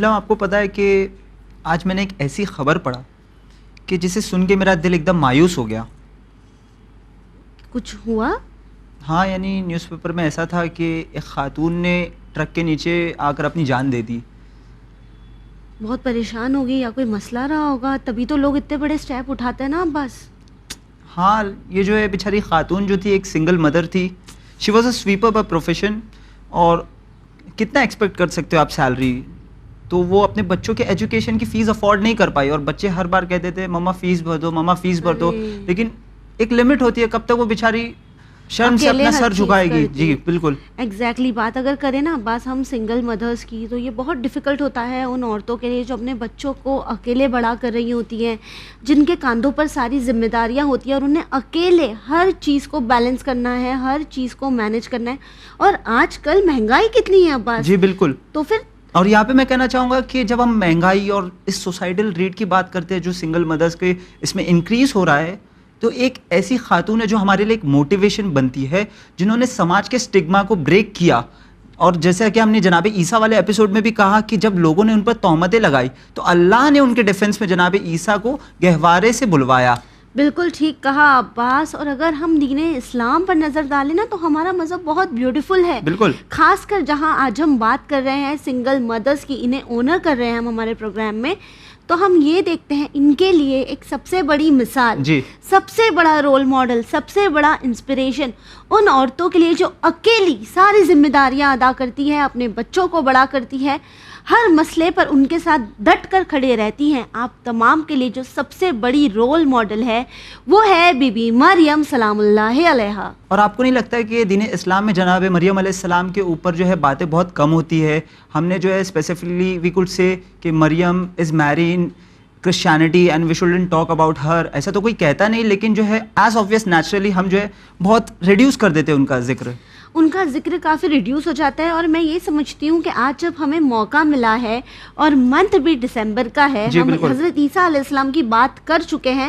نیلم آپ کو پتہ ہے کہ آج میں نے ایک ایسی خبر پڑھا کہ جسے سن کے میرا دل ایک دم مایوس ہو گیا. کچھ ہوا؟ ہاں یعنی نیوز پیپر میں ایسا تھا کہ ایک خاتون نے ٹرک کے نیچے آ کر اپنی جان دے دی. بہت پریشان ہوگی یا کوئی مسئلہ رہا ہوگا، تبھی تو لوگ اتنے بڑے سٹیپ اٹھاتے ہیں نا. بس ہاں یہ جو ہے بیچاری خاتون جو تھی ایک سنگل مدر تھی. She was a sweeper by profession. اور کتنا ایکسپیکٹ کر سکتے ہو آپ سیلری؟ تو وہ اپنے بچوں کے ایجوکیشن کی فیس افورڈ نہیں کر پائی اور بچے ہر بار کہتے تھے مما فیس بھر دو، مما فیس بھر دو. لیکن ایک لمٹ ہوتی ہے کب تک وہ بیچاری شرم سے اپنا سر جھکائے گی. جی بالکل ایگزیکٹلی. بات اگر کریں نا بات ہم سنگل مدرس کی، تو یہ بہت ڈیفیکلٹ ہوتا ہے ان عورتوں کے لیے جو اپنے بچوں کو اکیلے بڑا کر رہی ہوتی ہیں، جن کے کاندھوں پر ساری ذمہ داریاں ہوتی ہیں اور انہیں اکیلے ہر چیز کو بیلنس کرنا ہے، ہر چیز کو مینیج کرنا ہے. اور آج کل مہنگائی کتنی ہے عباس. جی بالکل. تو پھر اور یہاں پہ میں کہنا چاہوں گا کہ جب ہم مہنگائی اور اس سوسائٹل ریٹ کی بات کرتے ہیں جو سنگل مدرس کے اس میں انکریز ہو رہا ہے، تو ایک ایسی خاتون ہے جو ہمارے لیے ایک موٹیویشن بنتی ہے، جنہوں نے سماج کے سٹگما کو بریک کیا. اور جیسا کہ ہم نے جناب عیسیٰ والے ایپیسوڈ میں بھی کہا کہ جب لوگوں نے ان پر تہمتیں لگائی تو اللہ نے ان کے ڈیفنس میں جناب عیسیٰ کو گہوارے سے بلوایا. بالکل ٹھیک کہا عباس. اور اگر ہم دین اسلام پر نظر ڈالیں نا تو ہمارا مذہب بہت بیوٹیفل ہے. بالکل. خاص کر جہاں آج ہم بات کر رہے ہیں سنگل مدرس کی، انہیں اونر کر رہے ہیں ہم ہمارے پروگرام میں، تو ہم یہ دیکھتے ہیں ان کے لیے ایک سب سے بڑی مثال، جی سب سے بڑا رول ماڈل، سب سے بڑا انسپریشن ان عورتوں کے لیے جو اکیلی ساری ذمہ داریاں ادا کرتی ہے، اپنے بچوں کو بڑا کرتی ہے، ہر مسئلے پر ان کے ساتھ ڈٹ کر کھڑے رہتی ہیں. آپ تمام کے لیے جو سب سے بڑی رول ماڈل ہے وہ ہے بی بی مریم سلام اللہ علیہا. اور آپ کو نہیں لگتا ہے کہ دین اسلام میں جناب مریم علیہ السلام کے اوپر جو ہے باتیں بہت کم ہوتی ہے؟ ہم نے جو ہے اسپیسیفکلی وی کوڈ سے کہ Maryam is Mary in Christianity and we shouldn't talk about her. ایسا تو کوئی کہتا نہیں، لیکن جو ہے ایز آبویس نیچرلی ہم جو ہے بہت ریڈیوس کر دیتے ہیں ان کا ذکر کافی ریڈیوس ہو جاتا ہے. اور میں یہ سمجھتی ہوں کہ آج جب ہمیں موقع ملا ہے اور منتھ بھی دسمبر کا ہے، ہم حضرت عیسیٰ علیہ السلام کی بات کر چکے ہیں،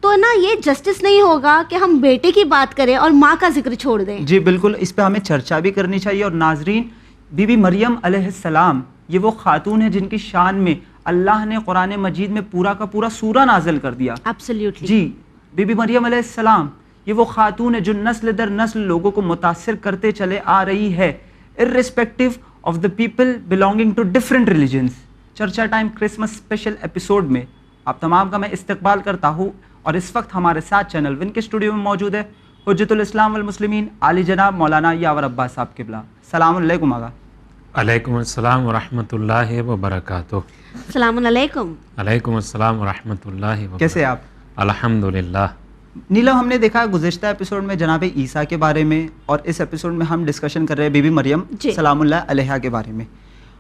تو نا یہ جسٹس نہیں ہوگا کہ ہم بیٹے کی بات کریں اور ماں کا ذکر چھوڑ دیں. جی بالکل، اس پہ ہمیں چرچا بھی کرنی چاہیے. اور ناظرین، بی بی مریم علیہ السلام یہ وہ خاتون ہے جن کی شان میں اللہ نے قرآن مجید میں پورا کا پورا سورہ نازل کر دیا. ایبسلیوٹلی. جی بی بی مریم علیہ السلام یہ وہ خاتون ہے جو نسل در نسل لوگوں کو متاثر کرتے چلے آ رہی ہے، irrespective of the people belonging to different religions. چرچا ٹائم کرسمس اسپیشل ایپیسوڈ میں آپ تمام کا میں استقبال کرتا ہوں. اور اس وقت ہمارے ساتھ چینل ون کے اسٹوڈیو میں موجود ہے حجت الاسلام والمسلمین عالی جناب مولانا یاور عباس صاحب قبلہ. السلام علیکم آقا. علیکم السلام ورحمۃ اللہ وبرکاتہ. السلام علیکم. علیکم السلام ورحمۃ اللہ وبرکاتہ. کیسے آپ؟ الحمدللہ. نیلم، ہم نے دیکھا گزشتہ ایپیسوڈ میں جناب عیسیٰ کے بارے میں، اور اس ایپیسوڈ میں ہم ڈسکشن کر رہے ہیں بی بی مریم سلام اللہ علیہا کے بارے میں.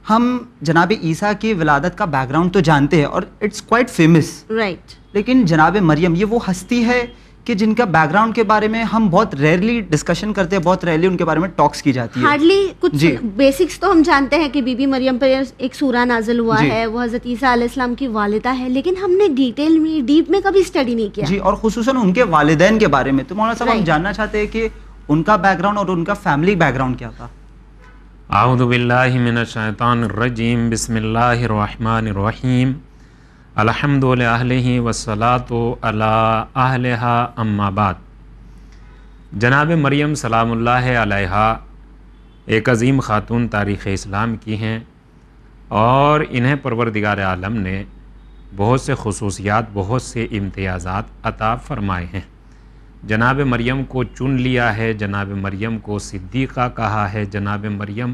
ہم جناب عیسیٰ کی ولادت کا بیک گراؤنڈ تو جانتے ہیں اور اٹس کوائٹ فیمس، رائٹ. لیکن جناب مریم یہ وہ ہستی ہے کہ جن کا بیک گراؤنڈ کے بارے میں ہم بہت ریئرلی ڈسکشن کرتے ہیں، بہت ریئرلی ان کے بارے میں ٹاکس کی جاتی ہے. ہارڈلی کچھ بیسکس تو ہم جانتے ہیں کہ بی بی مریم پر ایک سورہ نازل ہوا ہے، وہ حضرت عیسیٰ علیہ السلام کی والدہ ہے، لیکن ہم نے ڈیٹیل میں ڈیپ میں کبھی اسٹڈی نہیں کیا. جی، اور خصوصاً ان کے والدین کے بارے میں. تو مولانا صاحب ہم جاننا چاہتے ہیں کہ ان کا بیک گراؤنڈ اور ان کا فیملی بیک گراؤنڈ کیا تھا. اعوذ باللہ من الشیطان الرجیم. بسم اللہ الرحمن الرحیم. الحمد للہ والصلاۃ علی اہلہا اما بعد. جناب مریم سلام اللہ علیہا ایک عظیم خاتون تاریخ اسلام کی ہیں، اور انہیں پروردگار عالم نے بہت سے خصوصیات، بہت سے امتیازات عطا فرمائے ہیں. جناب مریم کو چن لیا ہے، جناب مریم کو صدیقہ کہا ہے، جناب مریم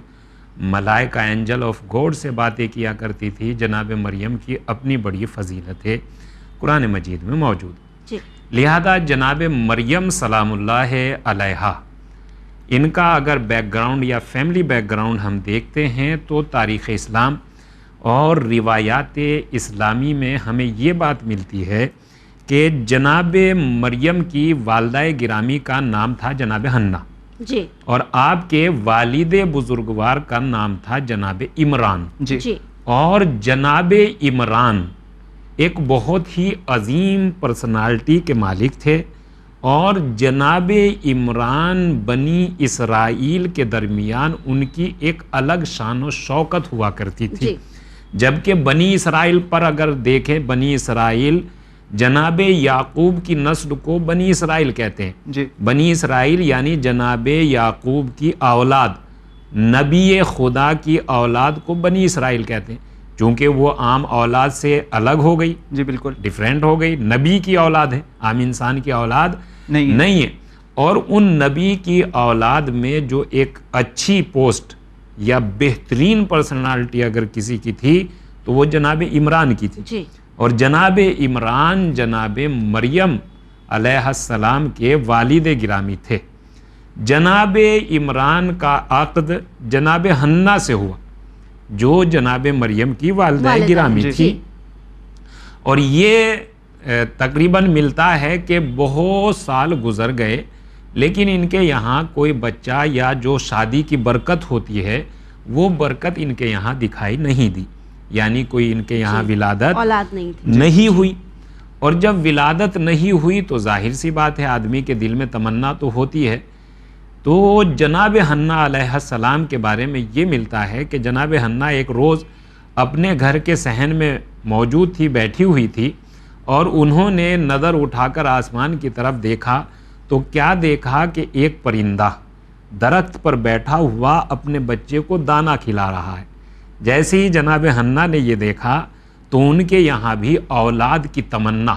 ملائکہ اینجل آف گاڈ سے باتیں کیا کرتی تھی. جناب مریم کی اپنی بڑی فضیلت ہے، قرآن مجید میں موجود. لہذا جناب مریم سلام اللہ علیہا ان کا اگر بیک گراؤنڈ یا فیملی بیک گراؤنڈ ہم دیکھتے ہیں تو تاریخ اسلام اور روایات اسلامی میں ہمیں یہ بات ملتی ہے کہ جناب مریم کی والدہ گرامی کا نام تھا جناب حنہ، جی، اور آپ کے والد بزرگوار کا نام تھا جناب عمران. جی. اور جناب عمران ایک بہت ہی عظیم پرسنالٹی کے مالک تھے، اور جناب عمران بنی اسرائیل کے درمیان ان کی ایک الگ شان و شوکت ہوا کرتی تھی. جبکہ بنی اسرائیل پر اگر دیکھیں، بنی اسرائیل جناب یعقوب کی نسل کو بنی اسرائیل کہتے ہیں. جی بنی اسرائیل یعنی جناب یعقوب کی اولاد، نبی خدا کی اولاد کو بنی اسرائیل کہتے ہیں، چونکہ وہ عام اولاد سے الگ ہو گئی، جی بالکل ڈیفرینٹ ہو گئی. نبی کی اولاد ہے، عام انسان کی اولاد نہیں ہے. اور ان نبی کی اولاد میں جو ایک اچھی پوسٹ یا بہترین پرسنالٹی اگر کسی کی تھی تو وہ جناب عمران کی تھی. جی اور جناب عمران جناب مریم علیہ السلام کے والد گرامی تھے. جناب عمران کا عقد جناب حنہ سے ہوا جو جناب مریم کی والدہ گرامی جی. تھی. اور یہ تقریباً ملتا ہے کہ بہت سال گزر گئے لیکن ان کے یہاں کوئی بچہ یا جو شادی کی برکت ہوتی ہے وہ برکت ان کے یہاں دکھائی نہیں دی، یعنی کوئی ان کے یہاں ولادت اولاد نہیں تھی. نہیں ہوئی. اور جب ولادت نہیں ہوئی تو ظاہر سی بات ہے آدمی کے دل میں تمنا تو ہوتی ہے. تو جناب حنہ علیہ السلام کے بارے میں یہ ملتا ہے کہ جناب حنہ ایک روز اپنے گھر کے صحن میں موجود تھی، بیٹھی ہوئی تھی، اور انہوں نے نظر اٹھا کر آسمان کی طرف دیکھا تو کیا دیکھا کہ ایک پرندہ درخت پر بیٹھا ہوا اپنے بچے کو دانہ کھلا رہا ہے. جیسے ہی جناب حنہ نے یہ دیکھا تو ان کے یہاں بھی اولاد کی تمنا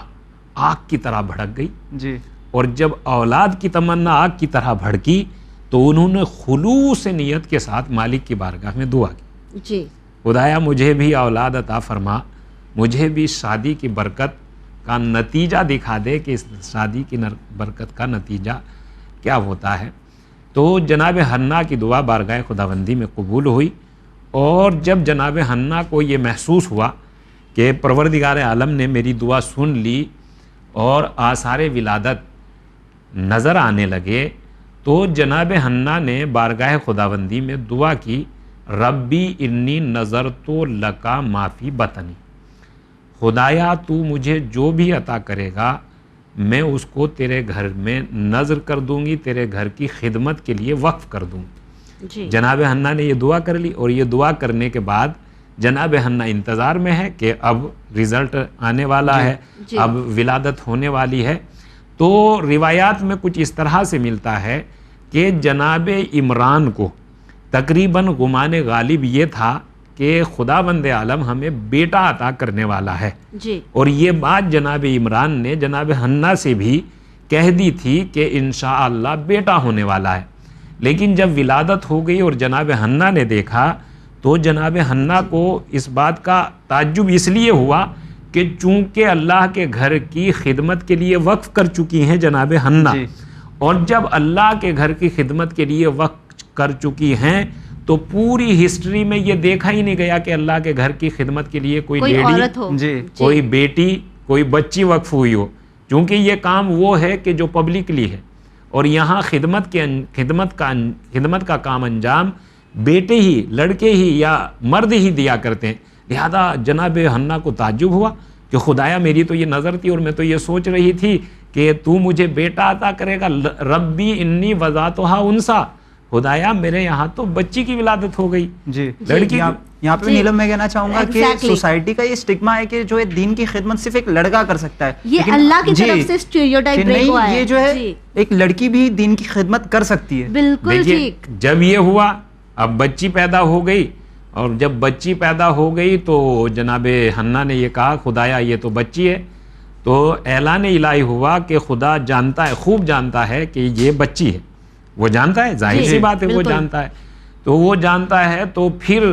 آگ کی طرح بھڑک گئی. جی اور جب اولاد کی تمنا آگ کی طرح بھڑکی تو انہوں نے خلوص نیت کے ساتھ مالک کی بارگاہ میں دعا کی. جی خدایا مجھے بھی اولاد عطا فرما، مجھے بھی شادی کی برکت کا نتیجہ دکھا دے کہ اس شادی کی برکت کا نتیجہ کیا ہوتا ہے. تو جناب حنہ کی دعا بارگاہ خداوندی میں قبول ہوئی. اور جب جناب حنہ کو یہ محسوس ہوا کہ پروردگار عالم نے میری دعا سن لی اور آثار ولادت نظر آنے لگے تو جناب حنہ نے بارگاہ خداوندی میں دعا کی، ربی انی نظرت لکا ما فی بطنی، خدایا تو مجھے جو بھی عطا کرے گا میں اس کو تیرے گھر میں نظر کر دوں گی، تیرے گھر کی خدمت کے لیے وقف کر دوں گی. جی جناب حنہ نے یہ دعا کر لی. اور یہ دعا کرنے کے بعد جناب حنہ انتظار میں ہے کہ اب رزلٹ آنے والا ہے، جی. اب ولادت ہونے والی ہے. تو روایات میں کچھ اس طرح سے ملتا ہے کہ جناب عمران کو تقریباً گمان غالب یہ تھا کہ خداوند عالم ہمیں بیٹا عطا کرنے والا ہے. جی اور یہ بات جناب عمران نے جناب حنہ سے بھی کہہ دی تھی کہ انشاءاللہ بیٹا ہونے والا ہے. لیکن جب ولادت ہو گئی اور جناب حنہ نے دیکھا تو جناب حنہ کو اس بات کا تعجب اس لیے ہوا کہ چونکہ اللہ کے گھر کی خدمت کے لیے وقف کر چکی ہیں جناب حنہ، جی. اور جب اللہ کے گھر کی خدمت کے لیے وقف کر چکی ہیں تو پوری ہسٹری میں یہ دیکھا ہی نہیں گیا کہ اللہ کے گھر کی خدمت کے لیے کوئی لیڈی، عورت ہو، جی کوئی بیٹی، کوئی بچی وقف ہوئی ہو. چونکہ یہ کام وہ ہے کہ جو پبلکلی ہے، اور یہاں خدمت کا کام انجام بیٹے ہی، لڑکے ہی یا مرد ہی دیا کرتے ہیں. لہذا جناب حنہ کو تعجب ہوا کہ خدایا میری تو یہ نظر تھی اور میں تو یہ سوچ رہی تھی کہ تو مجھے بیٹا عطا کرے گا، ربی انی وضعتھا انثی، خدایا میرے یہاں تو بچی کی ولادت ہو گئی، جی. لڑکی. یہاں پہ نیلم میں کہنا چاہوں گا کہ Exactly. سوسائٹی کا یہ اسٹگما ہے کہ جو ہے دین کی خدمت صرف ایک لڑکا کر سکتا ہے. یہ لیکن اللہ کی جی، طرف سے اسٹیریوٹائپ کہ بریک نہیں، ہوا ہے. یہ جو ہے جی ایک لڑکی بھی دین کی خدمت کر سکتی ہے. بالکل دیکھیے ٹھیک. جب یہ ہوا اب بچی پیدا ہو گئی، اور جب بچی پیدا ہو گئی تو جناب حنہ نے یہ کہا خدایا یہ تو بچی ہے. تو اعلان الہی ہوا کہ خدا جانتا ہے، خوب جانتا ہے کہ یہ بچی ہے. وہ جانتا ہے، ظاہر سی بات ہے وہ بالکل. جانتا ہے. تو وہ جانتا ہے تو پھر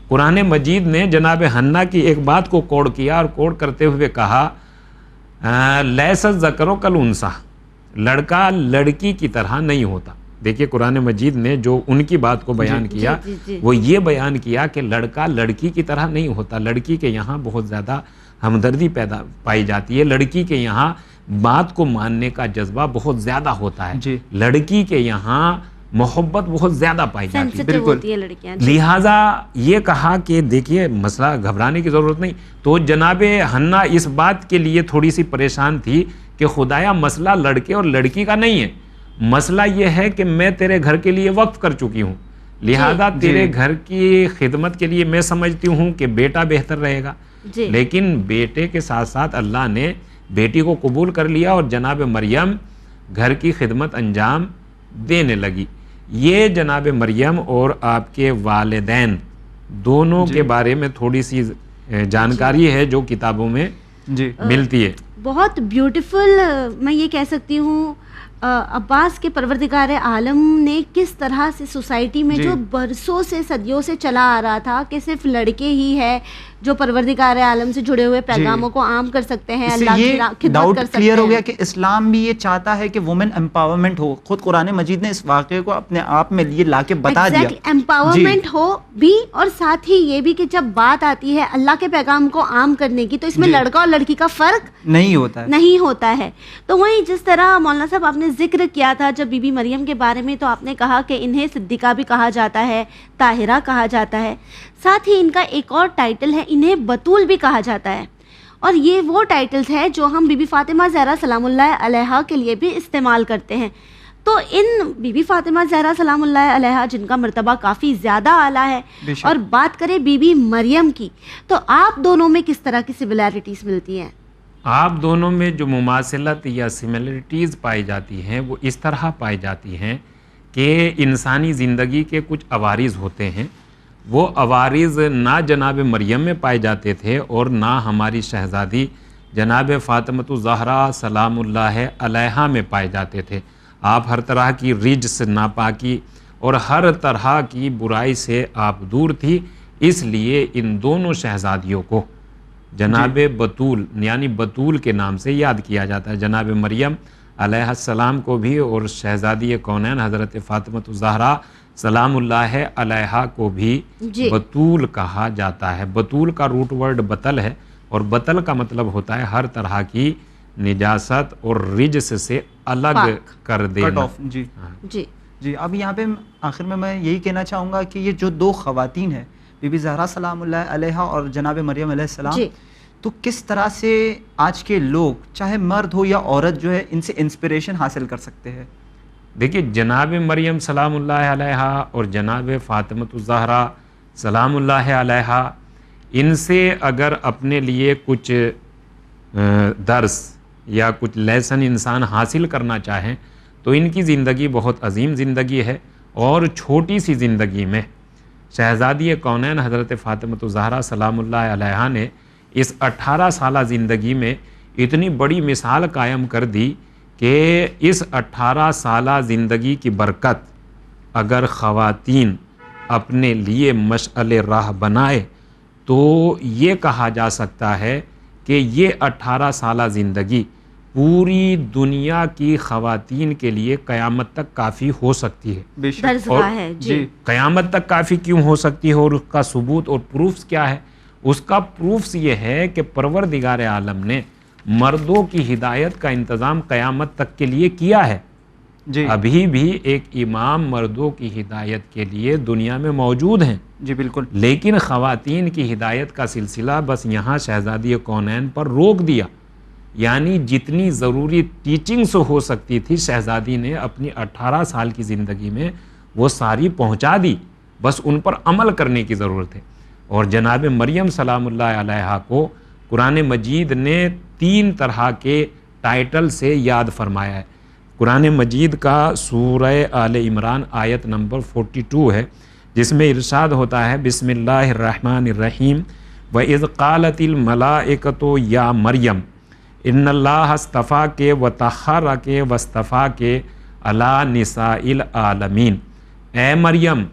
قرآن مجید نے جناب حنہ کی ایک بات کو کوڈ کیا اور کوڈ کرتے ہوئے کہا لیس الذکر کالانثی، لڑکا لڑکی کی طرح نہیں ہوتا. دیکھیے قرآن مجید نے جو ان کی بات کو بیان کیا جی، جی. وہ یہ بیان کیا کہ لڑکا لڑکی کی طرح نہیں ہوتا. لڑکی کے یہاں بہت زیادہ ہمدردی پیدا پائی جاتی ہے، لڑکی کے یہاں بات کو ماننے کا جذبہ بہت زیادہ ہوتا ہے، جی. لڑکی کے یہاں محبت بہت زیادہ پائی جاتی ہے. سینسٹیو ہوتی ہے لڑکیاں. لہٰذا یہ کہا کہ دیکھیے مسئلہ گھبرانے کی ضرورت نہیں. تو جناب حنہ اس بات کے لیے تھوڑی سی پریشان تھی کہ خدایا مسئلہ لڑکے اور لڑکی کا نہیں ہے، مسئلہ یہ ہے کہ میں تیرے گھر کے لیے وقف کر چکی ہوں، لہذا تیرے گھر کی خدمت کے لیے میں سمجھتی ہوں کہ بیٹا بہتر رہے گا، لیکن بیٹے کے ساتھ ساتھ اللہ نے بیٹی کو قبول کر لیا اور جناب مریم گھر کی خدمت انجام دینے لگی۔ یہ جناب مریم اور آپ کے والدین دونوں کے بارے میں تھوڑی سی جانکاری ہے جو کتابوں میں ملتی ہے۔ بہت بیوٹیفل، میں یہ کہہ سکتی ہوں عباس کے پروردگار عالم نے کس طرح سے سوسائٹی میں جو برسوں سے صدیوں سے چلا آ رہا تھا کہ صرف لڑکے ہی ہے جو پروردگار عالم سے جڑے ہوئے پیغاموں کو عام کر سکتے ہیں، اللہ کی خدمت کر سکتے ہیں۔ کلیئر ہو گیا کہ اسلام بھی یہ چاہتا ہے کہ وومن امپاورمنٹ ہو۔ خود قرآن مجید نے اس واقعے کو اپنے آپ میں یہ لا کے بتا دیا، امپاورمنٹ ہو بھی، اور ساتھ ہی یہ بھی کہ جب بات آتی ہے اللہ کے پیغام کو عام کرنے کی تو اس میں لڑکا اور لڑکی کا فرق نہیں ہوتا ہے۔ تو وہیں جس طرح مولانا صاحب آپ نے ذکر کیا تھا جب بی بی مریم کے بارے میں، تو آپ نے کہا کہ انہیں صدیقہ بھی کہا جاتا ہے، طاہرہ کہا جاتا ہے، ساتھ ہی ان کا ایک اور ٹائٹل ہے، انہیں بتول بھی کہا جاتا ہے، اور یہ وہ ٹائٹلز ہیں جو ہم بی بی فاطمہ زہرا سلام اللہ علیہا کے لیے بھی استعمال کرتے ہیں۔ تو ان بی بی فاطمہ زہرا سلام اللہ علیہا جن کا مرتبہ کافی زیادہ اعلیٰ ہے، اور بات کریں بی بی مریم کی، تو آپ دونوں میں کس طرح کی سملیرٹیز ملتی ہیں؟ آپ دونوں میں جو مماثلت یا سملیرٹیز پائی جاتی ہیں وہ اس طرح پائی جاتی ہیں کہ انسانی زندگی کے کچھ عوارض ہوتے ہیں، وہ عوارض نہ جناب مریم میں پائے جاتے تھے اور نہ ہماری شہزادی جناب فاطمۃ الزہرا سلام اللہ علیہا میں پائے جاتے تھے۔ آپ ہر طرح کی رجس، ناپاکی اور ہر طرح کی برائی سے آپ دور تھی، اس لیے ان دونوں شہزادیوں کو جناب بتول یعنی بتول کے نام سے یاد کیا جاتا ہے۔ جناب مریم علیہ السلام کو بھی اور شہزادی کونین حضرت فاطمۃ الزہرا سلام اللہ علیہا کو بھی بتول کہا جاتا ہے۔ بتول کا روٹ ورڈ بتل ہے، اور بتل کا مطلب ہوتا ہے ہر طرح کی نجاست اور رجس سے الگ کر دینا۔ جی اب یہاں پہ آخر میں یہی کہنا چاہوں گا کہ یہ جو دو خواتین ہیں، بی بی زہرا سلام اللہ علیہا اور جناب مریم علیہ السلام، تو کس طرح سے آج کے لوگ چاہے مرد ہو یا عورت جو ہے ان سے انسپریشن حاصل کر سکتے ہیں؟ دیکھیے جناب مریم سلام اللہ علیہا اور جناب فاطمۃ الزہرا سلام اللہ علیہا، ان سے اگر اپنے لیے کچھ درس یا کچھ لیسن انسان حاصل کرنا چاہیں تو ان کی زندگی بہت عظیم زندگی ہے، اور چھوٹی سی زندگی میں شہزادی کونین حضرت فاطمۃ الزہرا سلام اللہ علیہا نے اس 18 سالہ زندگی میں اتنی بڑی مثال قائم کر دی کہ اس 18 سالہ زندگی کی برکت اگر خواتین اپنے لیے مشعل راہ بنائے تو یہ کہا جا سکتا ہے کہ یہ 18 سالہ زندگی پوری دنیا کی خواتین کے لیے قیامت تک کافی ہو سکتی ہے۔ اور قیامت تک کافی کیوں ہو سکتی ہے اور اس کا ثبوت اور پروفز کیا ہے؟ اس کا پروفز یہ ہے کہ پروردگار عالم نے مردوں کی ہدایت کا انتظام قیامت تک کے لیے کیا ہے۔ ابھی بھی ایک امام مردوں کی ہدایت کے لیے دنیا میں موجود ہیں، بالکل، لیکن خواتین کی ہدایت کا سلسلہ بس یہاں شہزادی کونین پر روک دیا، یعنی جتنی ضروری ٹیچنگز ہو سکتی تھی شہزادی نے اپنی 18 سال کی زندگی میں وہ ساری پہنچا دی، بس ان پر عمل کرنے کی ضرورت ہے۔ اور جناب مریم سلام اللہ علیہا کو قرآن مجید نے 3 طرح کے ٹائٹل سے یاد فرمایا ہے۔ قرآن مجید کا سورہ آل عمران آیت نمبر 42 ہے، جس میں ارشاد ہوتا ہے بسم اللہ الرحمن الرحیم وَإِذْ قَالَتِ الْمَلَائِكَةُ يَا مَرْيَمْ ان اللہ اصطفیٰ کے وطہرہ کے وصطفیٰ کے علی نساء العالمین۔ اے مریم،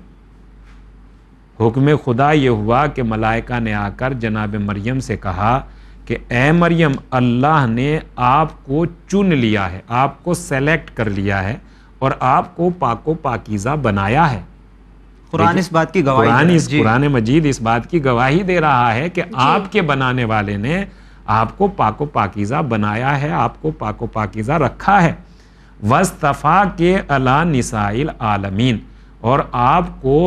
حکم خدا یہ ہوا کہ ملائکہ نے آ کر جناب مریم سے کہا کہ اے مریم، اللہ نے آپ کو چن لیا ہے، آپ کو سیلیکٹ کر لیا ہے اور آپ کو پاک و پاکیزہ بنایا ہے۔ قرآن اس بات کی گواہی قرآن مجید اس بات کی گواہی دے رہا ہے کہ آپ کے بنانے والے نے آپ کو پاک و پاکیزہ بنایا ہے، آپ کو پاک و پاکیزہ رکھا ہے۔ وَاصْطَفَا کے عَلَىٰ نِسَاءِ الْعَالَمِينَ، اور آپ کو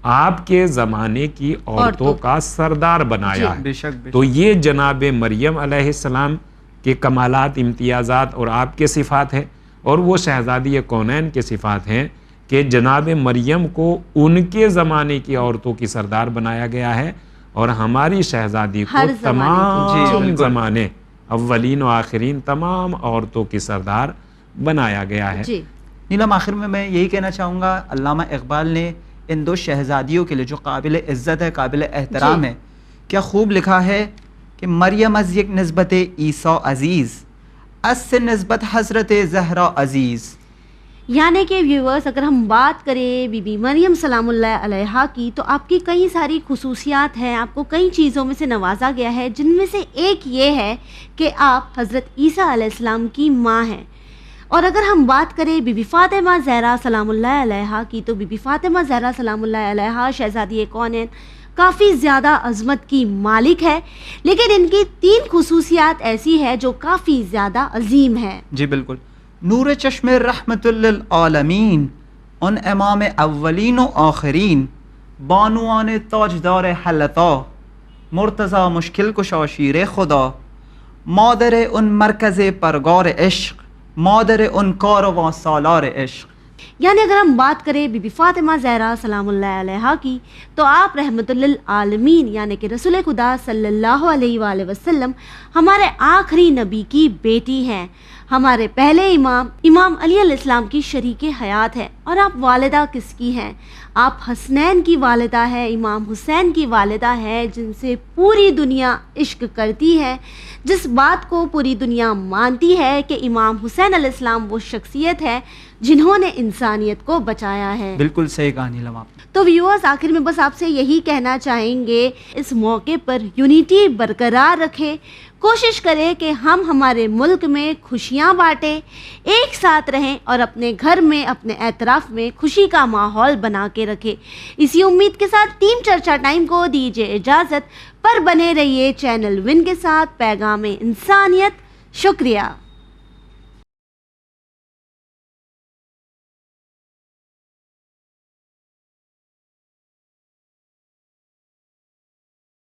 آپ کے زمانے کی عورتوں کا سردار بنایا ہے۔ تو یہ جناب مریم علیہ السلام کے کمالات، امتیازات اور آپ کے صفات ہیں، اور وہ شہزادی کونین کے صفات ہیں کہ جناب مریم کو ان کے زمانے کی عورتوں کی سردار بنایا گیا ہے اور ہماری شہزادی کو ہر زمانے تمام زمانے اولین و آخرین تمام عورتوں کی سردار بنایا گیا ہے. جی نیلم آخر میں یہی کہنا چاہوں گا، علامہ اقبال نے ان دو شہزادیوں کے لیے جو قابل عزت ہے، قابل احترام ہے، کیا خوب لکھا ہے کہ مریم از یک نسبت عیسیٰ عزیز، از سے نسبت حضرت زہرا عزیز. یعنی کہ ویورز اگر ہم بات کریں بی بی مریم سلام اللہ علیہا کی تو آپ کی کئی ساری خصوصیات ہیں، آپ کو کئی چیزوں میں سے نوازا گیا ہے، جن میں سے ایک یہ ہے کہ آپ حضرت عیسیٰ علیہ السلام کی ماں ہیں. اور اگر ہم بات کریں بی بی فاطمہ زہرا سلام اللہ علیہا کی تو بی بی فاطمہ زہرا سلام اللہ علیہا شہزادی کونین کافی زیادہ عظمت کی مالک ہے، لیکن ان کی 3 خصوصیات ایسی ہے جو کافی زیادہ عظیم ہے. جی بالکل. نور چشم رحمت للعالمین، ان امام اولین و آخرین، بانوان تاجدار حلتا، مرتضی مشکل کشا شیر خدا، مادر ان مرکز پرگار عشق، مادر ان کارواں سالار عشق. یعنی اگر ہم بات کریں بی بی فاطمہ زہرا سلام اللہ علیہا کی تو آپ رحمت للعالمین یعنی کہ رسول خدا صلی اللہ علیہ وآلہ وسلم ہمارے آخری نبی کی بیٹی ہیں، ہمارے پہلے امام علی علیہ السلام کی شریک حیات ہے. اور آپ والدہ کس کی ہیں؟ آپ حسنین کی والدہ ہے، امام حسین کی والدہ ہے، جن سے پوری دنیا عشق کرتی ہے، جس بات کو پوری دنیا مانتی ہے کہ امام حسین علیہ السلام وہ شخصیت ہے جنہوں نے انسانیت کو بچایا ہے. بالکل صحیح کہا نیلم آپ نے. تو ویورز آخر میں بس آپ سے یہی کہنا چاہیں گے، اس موقع پر یونیٹی برقرار رکھیں، کوشش کریں کہ ہم ہمارے ملک میں خوشیاں بانٹیں، ایک ساتھ رہیں اور اپنے گھر میں اپنے اعتراف میں خوشی کا ماحول بنا کے رکھیں. اسی امید کے ساتھ ٹیم چرچا ٹائم کو دیجیے اجازت، پر بنے رہیے چینل ون کے ساتھ. پیغام انسانیت. شکریہ.